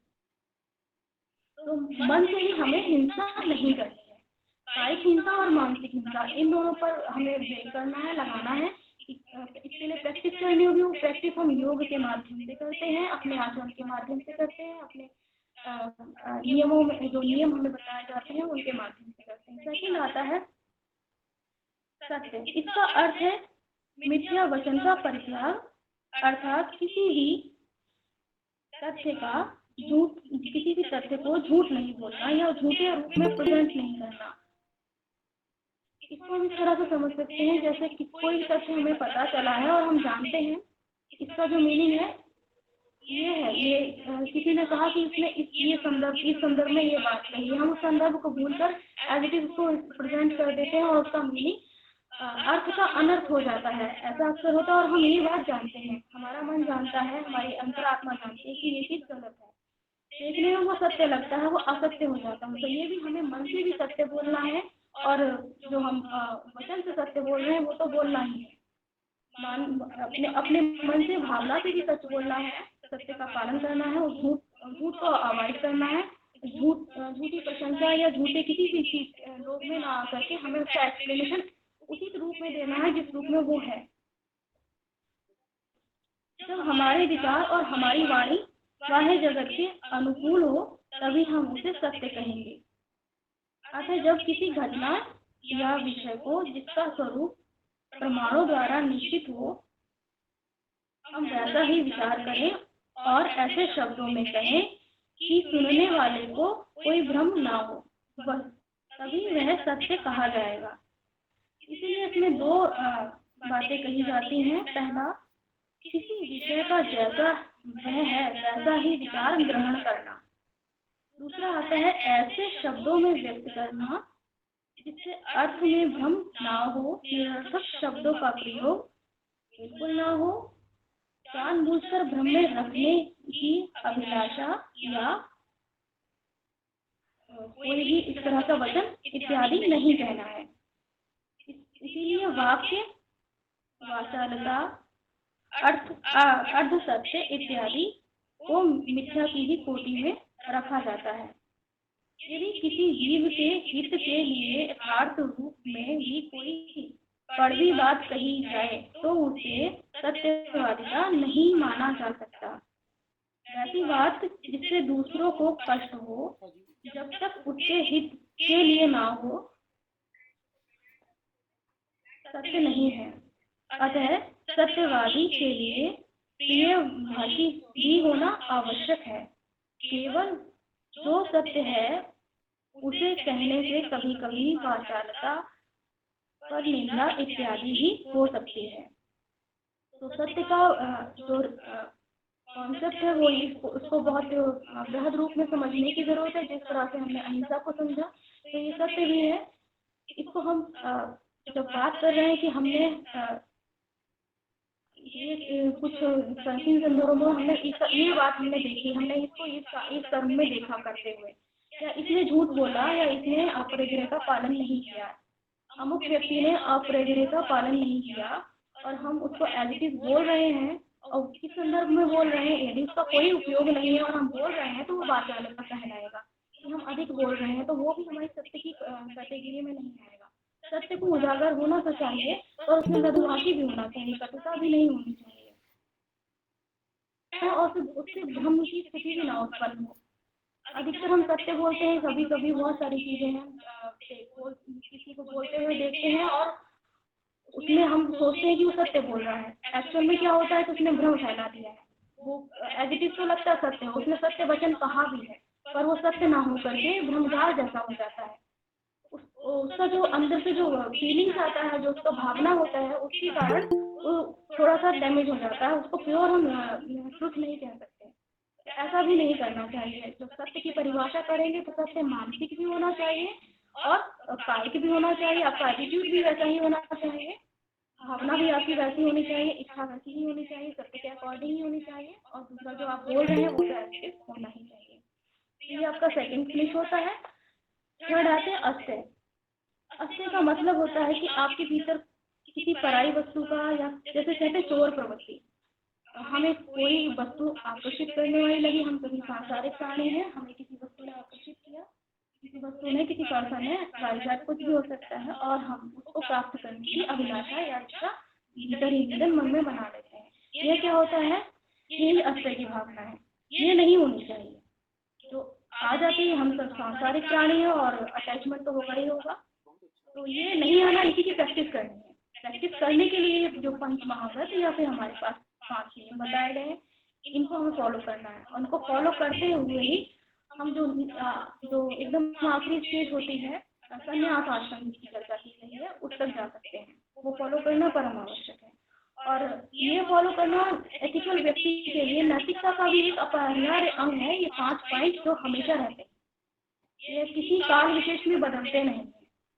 तो मन से ही हमें हिंसा नहीं करनी है। कायिक हिंसा और मानसिक हिंसा, इन दोनों पर हमें ब्रेक करना है, लगाना है। इसके लिए प्रैक्टिस करनी होगी। वो प्रैक्टिस हम योग के माध्यम से करते हैं, अपने आचरण के माध्यम से करते हैं, अपने नियमों में जो नियम हमें बताए जाते हैं उनके माध्यम से करते हैं। सेकंड आता है सत्य। इसका अर्थ है मिथ्या वचन का परित्याग, अर्थात किसी भी तथ्य को झूठ नहीं बोलना या झूठे रूप में प्रेजेंट नहीं करना। इसको हम इस तरह से समझ सकते हैं जैसे कि कोई तथ्य हमें पता चला है और हम जानते हैं इसका जो मीनिंग है ये है, ये किसी ने कहा कि इसने इस संदर्भ में ये बात कही है, हम उस संदर्भ को भूलकर एज इट इज उसको प्रेजेंट कर देते हैं और उसका मीनिंग अर्थ का अनर्थ हो जाता है। ऐसा अक्सर होता है और हम ये बात जानते हैं, हमारा मन जानता है, हमारी अंतरात्मा जानती है कि ये चीज गलत है। देखने में वो सत्य लगता है, वो असत्य हो जाता है। तो ये भी हमें मन से भी सत्य बोलना है और जो हम वचन से सत्य बोल रहे हैं वो तो बोलना ही है। अपने मन से भावना से भी सच बोलना है, सत्य का पालन करना है और झूठ को अवॉइड करना है। झूठी प्रशंसा या झूठे किसी भी चीज लोग में ना आकर के हमें उसका एक्सप्लेनेशन उचित रूप में देना है जिस रूप में वो है। जब हमारे विचार और हमारी वाणी बाह्य जगत के अनुकूल हो तभी हम उसे सत्य कहेंगे। अतः जब किसी घटना या विषय को जिसका स्वरूप प्रमाणों द्वारा निश्चित हो हम वैसा ही विचार करें और ऐसे शब्दों में कहें कि सुनने वाले को कोई भ्रम ना हो, बस तभी वह सत्य कहा जाएगा। इसलिए इसमें दो बातें कही जाती हैं। पहला, किसी विषय का जैसा वह है वैसा ही विचार ग्रहण करना। दूसरा आता है ऐसे शब्दों में व्यक्त करना जिससे अर्थ में भ्रम ना हो, निरर्थक शब्दों का प्रयोग बिल्कुल ना हो, जानबूझकर भ्रम में रखने की अभिलाषा या कोई भी इस तरह का वचन इत्यादि नहीं कहना है। इसीलिए वाक्य, वाचालता, अर्ध सत्य इत्यादि को मिथ्या की ही कोटि में रखा जाता है। यदि किसी जीव के हित के लिए यथार्थ रूप में भी कोई कड़वी बात कही जाए तो उसे सत्यवादिता नहीं माना जा सकता। ऐसी बात जिससे दूसरों को कष्ट हो, जब तक उसके हित के लिए ना हो, सत्य नहीं है। अतः सत्यवादी के लिए प्रिय भाषी भी होना आवश्यक है। केवल जो सत्य है उसे कहने से कभी कभी वाचालता पर निंदा इत्यादि भी हो सकती है। तो सत्य का जो कॉन्सेप्ट है वो उसको बहुत बृहद रूप में समझने की जरूरत है। जिस तरह से हमने अहिंसा को समझा तो ये सत्य भी है। इसको हम जब बात कर रहे हैं कि हमने ये कुछ संकीर्ण संदर्भों में हमने ये बात हमने देखी, हमने इसको इस कर्म में देखा करते हुए, या इसने झूठ बोला या इसने अपरिग्रह का पालन नहीं किया, अमुक व्यक्ति ने अपरिग्रह का पालन नहीं किया और हम उसको एज इट इज बोल रहे हैं और किस संदर्भ में बोल रहे हैं, यदि उसका कोई उपयोग नहीं है और हम बोल रहे हैं तो वो वाचालता कहलाएगा। कि हम अधिक बोल रहे हैं तो वो भी हमारी सत्य की कैटेगरी में नहीं आएगा। सत्य को उजागर होना तो चाहिए और उसमें लघुभाषी भी होना चाहिए, कटुता भी नहीं होनी चाहिए और उससे भ्रम की स्थिति भी ना उत्पन्न हो। अधिकतर हम सत्य बोलते हैं, कभी कभी बहुत सारी चीजें हैं किसी को बोलते हुए देखते हैं और उसमें हम सोचते हैं कि वो सत्य बोल रहा है, एक्चुअल में क्या होता है कि उसने भ्रम फैला दिया है। वो एज इट इज तो लगता सत्य है, उसने सत्य वचन कहा भी है, पर वो सत्य ना हो करके भ्रमजाल जैसा हो जाता है। उसका जो अंदर से जो फीलिंग्स आता है, जो उसका भावना होता है, उसके कारण वो थोड़ा सा डैमेज हो जाता है। उसको प्योर हम ट्रुथ नहीं कह सकते। ऐसा भी नहीं करना चाहिए। जब सत्य की परिभाषा करेंगे तो सत्य मानसिक भी होना चाहिए और कायिक भी होना चाहिए। आपका एटीट्यूड भी वैसा ही होना चाहिए, भावना भी आपकी वैसी होनी चाहिए, इच्छा वैसी ही होनी चाहिए, सत्य के अकॉर्डिंग ही होनी चाहिए, और दूसरा जो आप बोल रहे हैं वो पॉजिटिव होना ही चाहिए। तो ये आपका सेकंड फिनिश होता है। थर्ड आते हैं अस्त्य। अस्त्य का मतलब होता है कि आपके भीतर किसी पराई वस्तु का, या जैसे कहते हैं चोर प्रवृत्ति, हमें कोई वस्तु आकर्षित करने वाली लगी, हम सभी सांसारिक प्राणी हैं, हमें किसी वस्तु ने आकर्षित किया, किसी वस्तु ने, किसी पर्सन ने, ट्राइजात कुछ भी हो सकता है, और हम उसको प्राप्त करने की अभिलाषा या इच्छा भीतर ही भीतर मन में बना लेते हैं। यह क्या होता है? यही अस्त्य की भावना है। ये नहीं होनी चाहिए। तो आ जाती है, हम सब सांसारिक प्राणी हैं और अटैचमेंट तो होगा ही होगा। तो ये नहीं आना, इसी की प्रैक्टिस करनी है। प्रैक्टिस करने के लिए जो पंच महाव्रत या फिर हमारे पास 5 नियम बताए गए हैं, इनको हमें फॉलो करना है। उनको फॉलो करते हुए ही हम जो एकदम आखिरी स्टेज होती है, संन्यास आश्रम की चर्चा की गई है, उस तक जा सकते हैं। वो फॉलो करना परम आवश्यक है। और ये फॉलो करना एथिकल व्यक्ति के लिए नैतिकता का भी एक अपरिहार्य अंग है। ये 5 पॉइंट जो हमेशा रहते हैं, ये किसी काल विशेष में बदलते नहीं।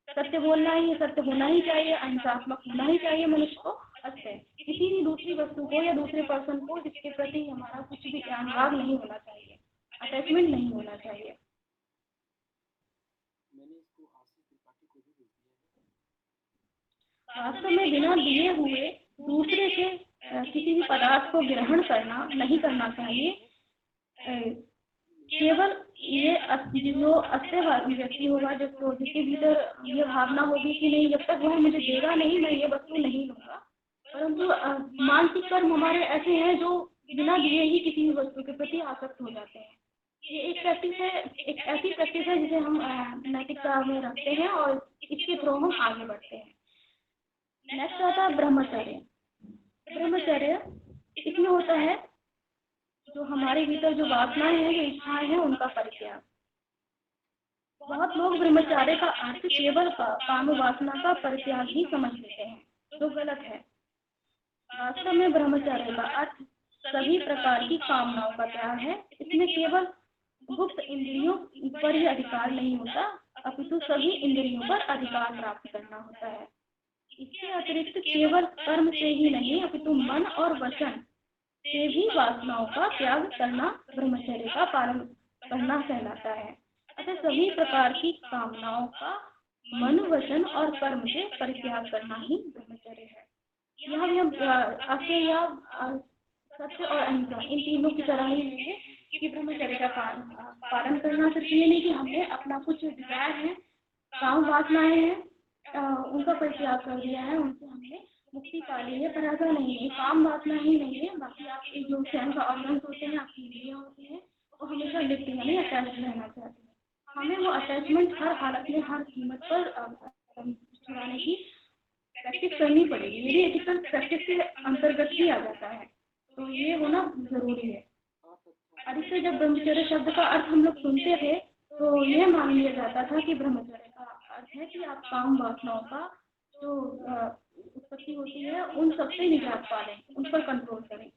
सत्य बोलना ही, सत्य होना ही चाहिए, अहिंसात्मक होना ही चाहिए मनुष्य को। अच्छे किसी भी दूसरी वस्तु को या दूसरे पर्सन को जिसके प्रति हमारा कुछ भी अनुराग नहीं होना चाहिए, अटैचमेंट नहीं होना चाहिए। वास्तव में बिना दिए हुए दूसरे से किसी भी पदार्थ को ग्रहण करना नहीं करना चाहिए। केवल ये जो अस्त्यवादी व्यक्ति होगा, जिसके भीतर ये भावना होगी कि नहीं, जब तक वह मुझे देगा नहीं, मैं ये वस्तु नहीं लूंगा। परंतु मानसिक कर्म हमारे ऐसे हैं जो बिना दिए ही किसी भी वस्तु के प्रति आसक्त हो जाते हैं। ये एक प्रैक्टिस है, एक ऐसी प्रैक्टिस है जिसे हम नैतिकता में रखते हैं और इसके थ्रू हम आगे बढ़ते हैं। नेक्स्ट आता है ब्रह्मचर्य। ब्रह्मचर्य इसमें होता है जो हमारे भीतर जो वासनाएं हैं, जो इच्छाएं हैं, उनका परित्याग। बहुत लोग ब्रह्मचर्य का अर्थ केवल काम वासना का परित्याग ही समझ लेते हैं, जो गलत है। वास्तव में ब्रह्मचर्य का अर्थ सभी प्रकार की कामनाओं का त्याग है। इसमें केवल गुप्त इंद्रियों पर ही अधिकार नहीं होता, अपितु सभी इंद्रियों पर अधिकार प्राप्त करना होता है। इसके अतिरिक्त केवल कर्म से ही नहीं, अपितु मन और वचन से भी वासनाओं का त्याग करना ब्रह्मचर्य का पालन करना कहलाता है। अतः सभी प्रकार की कामनाओं का मन, वचन और कर्म से परित्याग करना ही ब्रह्मचर्य है। यह भी हम अस्त्य या सत्य और अहिंसा इन तीनों की तरह ही लेंगे कि ब्रह्मचर्य का पालन करना सिर्फ ये नहीं कि हमने अपना कुछ डिजायर है, काम वासनाएं हैं, उनका परित्याग कर दिया है, उनसे हमने मुक्ति पा ली है, पर ऐसा नहीं है। काम वासना ही नहीं है, बाकी आपके जो स्वयं का ऑर्गन्स होते हैं, आपकी इंद्रियां होती हैं, वो हमेशा लिप्त यानी अटैच रहना चाहती है। हमें वो अटैचमेंट हर हालत में, हर कीमत पर छुड़ाने की प्रैक्टिस करनी पड़ेगी। ये भी एथिकल प्रैक्टिस के अंतर्गत ही आ जाता है, तो ये होना जरूरी है। अधिकतर जब ब्रह्मचर्य शब्द का अर्थ हम लोग सुनते थे तो यह मान लिया जाता था कि ब्रह्मचर्य का अर्थ है कि आप काम वासनाओं का जो उत्पत्ति होती है उन सबसे निजात पा लें, उन पर कंट्रोल करें।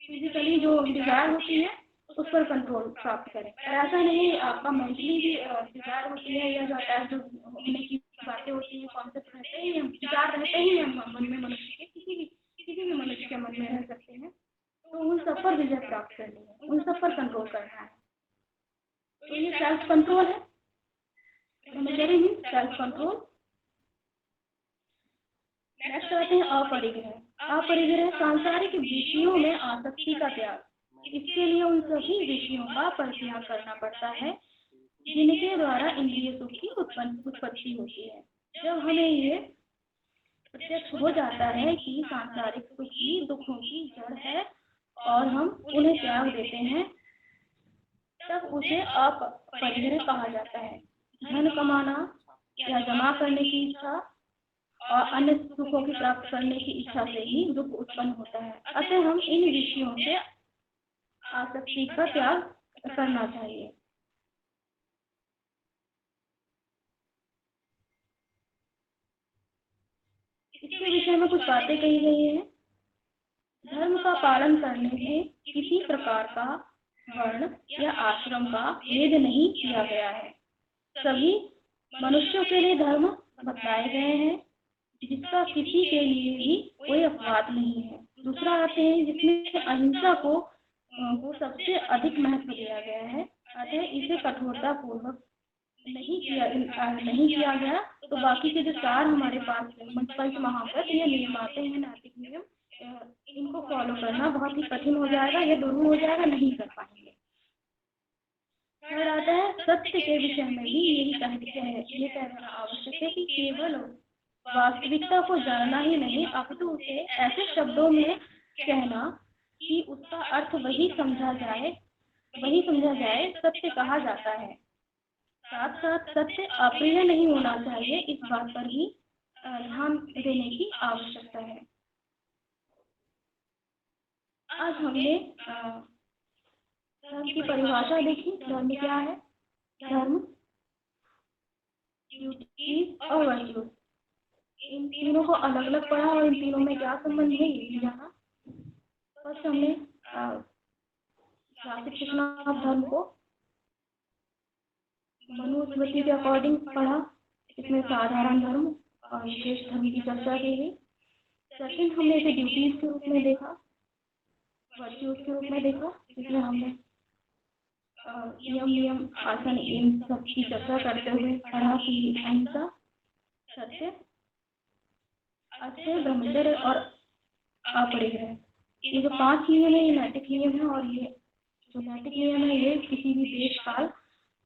फिजिकली जो डिजायर होती है उस पर कंट्रोल प्राप्त करें। पर ऐसा नहीं, आपका मेंटली भी डिजायर होती है, या जो अटैच जो होने की बातें होती हैं, कॉन्सेप्ट रहते ही हम, विचार रहते ही हम मन में, मनुष्य के किसी भी मनुष्य के मन में रह सकते हैं। तो उन सब पर विजय प्राप्त करनी है, उन सब पर कंट्रोल करना है। तो ये सेल्फ कंट्रोल है, ब्रह्मचर्य मीन्स सेल्फ कंट्रोल। नेक्स्ट आते हैं अपरिग्रह। अपरिग्रह सांसारिक विषयों में आसक्ति का त्याग। इसके लिए उन सभी विषयों का परित्याग करना पड़ता है जिनके द्वारा इंद्रिय सुख की उत्पत्ति होती है। जब हमें ये प्रत्यक्ष हो जाता है कि सांसारिक सुख ही दुखों की जड़ है और हम उन्हें त्याग देते हैं, तब उसे अपरिग्रह कहा जाता है। धन कमाना या जमा करने की इच्छा और अन्य सुखों की प्राप्त करने की इच्छा से ही दुख उत्पन्न होता है। अतः हम इन विषयों से आसक्ति का त्याग करना चाहिए। इसके विषय में कुछ बातें कही गई हैं। धर्म का पालन करने में किसी प्रकार का वर्ण या आश्रम का भेद नहीं किया गया है। सभी मनुष्यों के लिए धर्म बताए गए हैं, जिसका किसी के लिए भी कोई अपवाद नहीं है। दूसरा आते हैं जिसमें अहिंसा को सबसे अधिक महत्व दिया गया है, अतः इसे कठोरता पूर्वक नहीं किया गया। तो बाकी के जो चार हमारे पास पंच महाव्रत ये नियम आते हैं, नैतिक नियम, इनको फॉलो करना बहुत ही कठिन हो जाएगा, ये दुरूह हो जाएगा, नहीं कर पाएंगे। थर्ड आता है सत्य के विषय में भी यही ये कहना आवश्यक है कि केवल वास्तविकता को जानना ही नहीं, अपितु उसे ऐसे शब्दों में कहना कि उसका अर्थ वही समझा जाए सत्य कहा जाता है। साथ साथ सत्य अप्रिय नहीं होना चाहिए, इस बात पर भी ध्यान देने की आवश्यकता है। आज हमने धर्म की परिभाषा देखी। धर्म क्या है? धर्म, ड्यूटीज और वर्च्यूज, इन तीनों को अलग अलग पढ़ा और इन तीनों में क्या संबंध है ये भी जाना। फर्स्ट हमने क्लासिक सिस्टम ऑफ धर्म को मनुस्मृति के अकॉर्डिंग पढ़ा, इसमें साधारण धर्म और विशेष धर्म की चर्चा की गई। सेकंड हमने इसे ड्यूटीज के रूप में देखा, वर्च्यूज के रूप में देखा, जिसमें हमने नियम आसन इन सब की चर्चा करते हुए पढ़ा कि अहिंसा, सत्य, अस्त्य, ब्रह्मचर्य और अपरिग्रह, ये जो 5 नियम है ये नैतिक नियम है। और ये जो नैतिक नियम है ये किसी भी देश काल,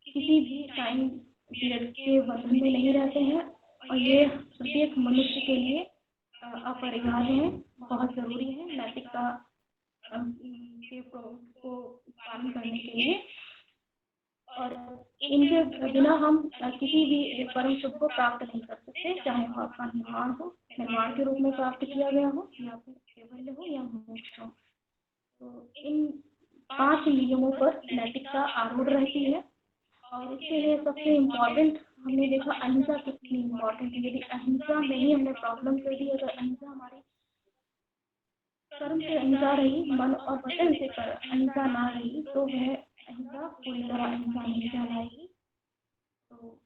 किसी भी टाइम पीरियड के बंधन में नहीं रहते हैं और ये प्रत्येक मनुष्य के लिए अपरिहार्य है, बहुत जरूरी है नैतिकता को पालन करने के लिए। और इनके बिना हम किसी भी परम सुख को प्राप्त नहीं कर सकते, चाहे वो आपका निर्वाण के रूप में प्राप्त किया गया हो या फिर कैवल्य हो या मोक्ष हो। तो इन 5 नियमों पर नैतिकता आरूढ़ रहती है और इसके लिए सबसे इम्पोर्टेंट हमने देखा अहिंसा कितनी इम्पोर्टेंट है। यदि अहिंसा में ही हमने प्रॉब्लम कर दी, अगर अहिंसा हमारी कर्म से अहिंसा रही, मन और वचन से अहिंसा ना रही, तो वह अहिंसा पूरी तरह अहिंसा नहीं कहलाएगी। तो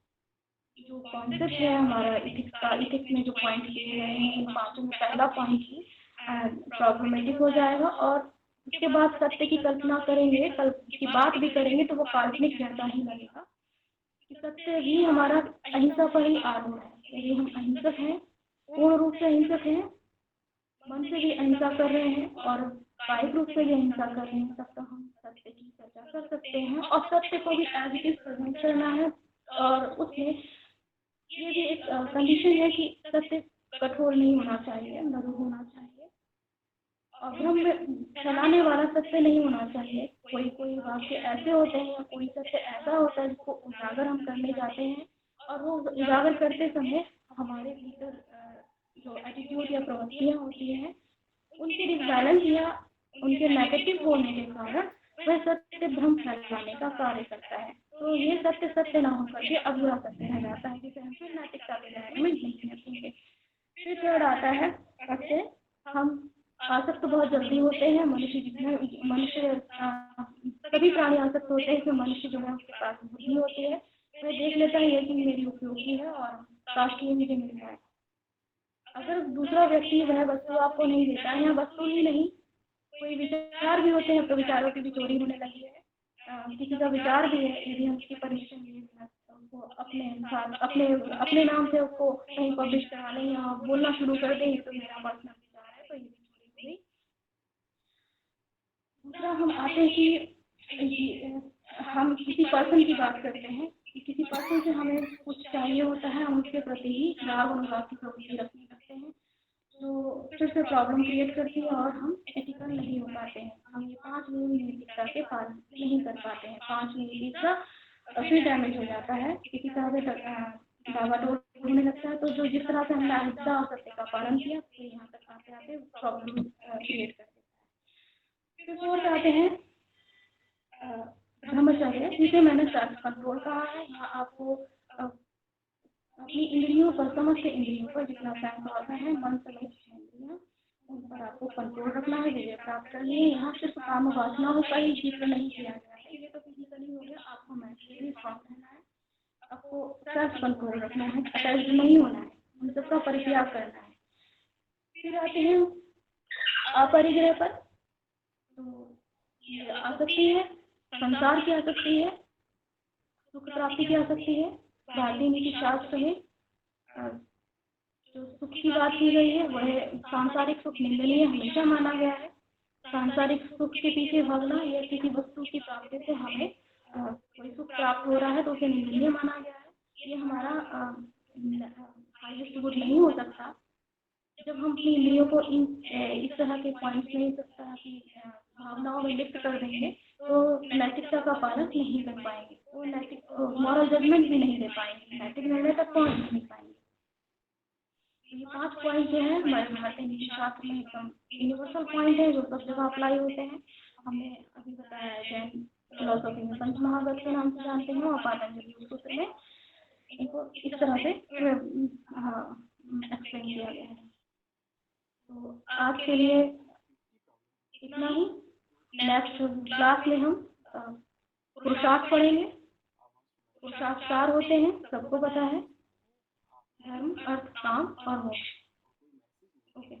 जो कॉन्सेप्ट है हमारा इथिक्स में जो पॉइंट किए गए हैं, इन 5 में पहला पॉइंट ही प्रॉब्लमेटिक हो जाएगा। और उसके बाद सत्य की कल्पना करेंगे, कल्प की बात भी करेंगे तो वो काल्पनिक जैसा ही लगेगा कि सत्य भी हमारा अहिंसा पर ही आरूढ़ है। यदि हम अहिंसक हैं, पूर्ण रूप से अहिंसक हैं, मन से भी अहिंसा कर रहे हैं और कायिक रूप से भी अहिंसा कर रहे हैं, तब तो हम सत्य की चर्चा कर सकते हैं। और सत्य को भी एज इट इज प्रेजेंट करना है और उसमें ये भी एक कंडीशन है कि सत्य कठोर नहीं होना चाहिए, मधुर होना चाहिए और भ्रम फैलाने वाला सत्य नहीं होना चाहिए। कोई वाक्य ऐसे होते हैं, कोई सत्य ऐसा होता है जिसको उजागर हम करने जाते हैं और वो उजागर करते समय हमारे भीतर जो एटीट्यूड या प्रवृत्तियाँ होती हैं उनके डिसबैलेंस या उनके नेगेटिव होने के कारण वह सत्य भ्रम फैलाने का कार्य करता है। तो ये सत्य ना होकर के अधूरा सत्य रह जाता है, जिसे हम फिर नैतिकता के दायरे में नहीं रखेंगे। फिर थर्ड आता है सत्य। हम आसक्त बहुत जल्दी होते हैं, सभी प्राणी आसक्त होते हैं, इसमें मनुष्य जो है उसके पास बुद्धि होती है, वह देख लेता है ये चीज मेरी उपयोगी है और काश ये मुझे मिल जाए। अगर दूसरा व्यक्ति वह वस्तु आपको नहीं देता है या वस्तु ही नहीं, कोई विचार भी होते हैं तो विचारों की भी चोरी होने लगी है। किसी का विचार भी है, यदि हम उसकी परमिशन लिए बिना उसको अपने नाम से उसको कहीं पब्लिश करा लें या बोलना शुरू कर दें तो मेरा पर्सनल विचार है, तो ये भी चोरी हो गई। दूसरा हम आते हैं कि हम किसी पर्सन की बात करते हैं कि किसी पर्सन से हमें कुछ चाहिए होता है, हम उसके प्रति ही राग अनुराग की प्रवृत्ति रखने लगते हैं, जो फिर से प्रॉब्लम क्रिएट करती है और हम एथिकल नहीं हो पाते हैं। हम ये 5 नियम नैतिकता के पालन नहीं कर पाते हैं। 5 नैतिकता फिर डैमेज हो जाता है, किसी तरह से डावाडोल होने लगता है। तो जो जिस तरह से हमने अहिंसा और सत्य का पालन किया तो यहाँ तक आते आते प्रॉब्लम क्रिएट कर देता है। फिर फोर्थ आते हैं ब्रह्मचर्य, जिसे मैंने सेल्फ कंट्रोल कहा है। यहाँ आपको अपनी इंद्रियों पर, समस्त इंद्रियों पर जितना सेंस ऑर्गन है, मन समेत इंद्रियां, उन पर आपको कंट्रोल रखना है, विजय प्राप्त करनी है। यहाँ सिर्फ काम वासनाओं का ही जिक्र नहीं किया गया है, ये तो फिजिकली हो गया। आपको मेंटली स्ट्रॉन्ग रहना है, आपको सेल्फ कंट्रोल रखना है, अटैच्ड नहीं होना है, उन सबका परित्याग करना है। फिर आते हैं अपरिग्रह पर। तो ये आसक्ति है, संसार की आसक्ति है, सुख प्राप्ति की आसक्ति है। भारतीय नीति शास्त्र में जो सुख की बात की गई है वह सांसारिक सुख निंदनीय हमेशा माना गया है। सांसारिक सुख के पीछे भागना या किसी वस्तु की प्राप्ति से हमें कोई सुख प्राप्त हो रहा है तो उसे निंदनीय माना गया है। ये हमारा हाईएस्ट गुड नहीं हो सकता। जब हम अपनी इंद्रियों को इस तरह के पॉइंट्स में, इस तरह की भावनाओं में लिप्त कर देंगे तो नैतिकता का पालन नहीं कर पाएंगे, वो नैतिक मॉरल जजमेंट भी नहीं दे पाएंगे, नैतिक निर्णय तक पहुंच नहीं पाएंगे। ये 5 पॉइंट जो है हमारे भारतीय नीति शास्त्र में एकदम यूनिवर्सल पॉइंट है, जो सब जगह अप्लाई होते हैं। हमने अभी बताया है जैन फिलोसॉफी में पंच महाभक्त के नाम से जानते हैं, और पातंजलि सूत्र में इनको इस तरह से एक्सप्लेन किया गया है। तो आज के लिए इतना ही। नेक्स्ट क्लास में हम पुरुषार्थ पढ़ेंगे। पुरुषार्थ 4 होते हैं, सबको पता है, धर्म, अर्थ, काम और मोक्ष। ओके।